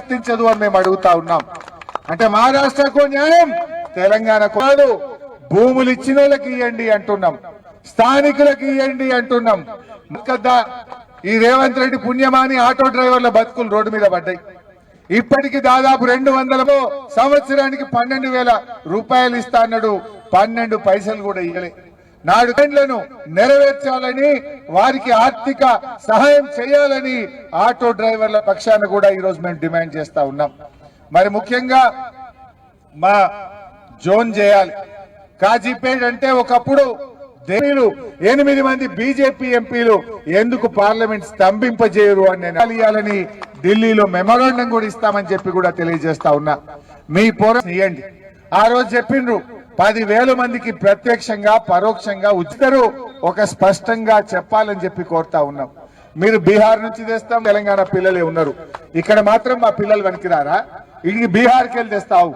వర్తించదు అని మేము అడుగుతా ఉన్నాం. అంటే మహారాష్ట్రకు న్యాయం, తెలంగాణకు కాదు. భూములు ఇచ్చిన వాళ్ళకి ఇవ్వండి అంటున్నాం, స్థానికులకు ఇవ్వండి అంటున్నాం. కదా ఈ రేవంత్ రెడ్డి పుణ్యమాని ఆటో డ్రైవర్ల బతుకులు రోడ్డు మీద పడ్డాయి. ఇప్పటికి దాదాపు 200 సంవత్సరానికి 12,000 రూపాయలు ఇస్తా అన్నాడు, 12 పైసలు కూడా ఇవ్వలే. నాడు డిమాండ్లను నెరవేర్చాలని, వారికి ఆర్థిక సహాయం చేయాలని ఆటో డ్రైవర్ల పక్షాన కూడా ఈరోజు మేము డిమాండ్ చేస్తా ఉన్నాం. మరి ముఖ్యంగా మా జోన్ చేయాలి. కాజీపేట అంటే ఒకప్పుడు 8 మంది బీజేపీ ఎంపీలు ఎందుకు పార్లమెంట్ స్తంభింపజేయరు అని నేను ఢిల్లీలో మెమోరాండం కూడా ఇస్తామని చెప్పి కూడా తెలియజేస్తా ఉన్నా. మీ పోరాటం చేయండి. ఆ రోజు చెప్పిండ్రు 10,000 మందికి ప్రత్యక్షంగా పరోక్షంగా ఉచితరు ఒక స్పష్టంగా చెప్పాలని చెప్పి కోరుతా ఉన్నాం. మీరు బీహార్ నుంచి తెస్తాం, తెలంగాణ పిల్లలే ఉన్నారు, ఇక్కడ మాత్రం మా పిల్లలు వెనక్కిరారా? ఇది బీహార్కి వెళ్ళి తెస్తావు.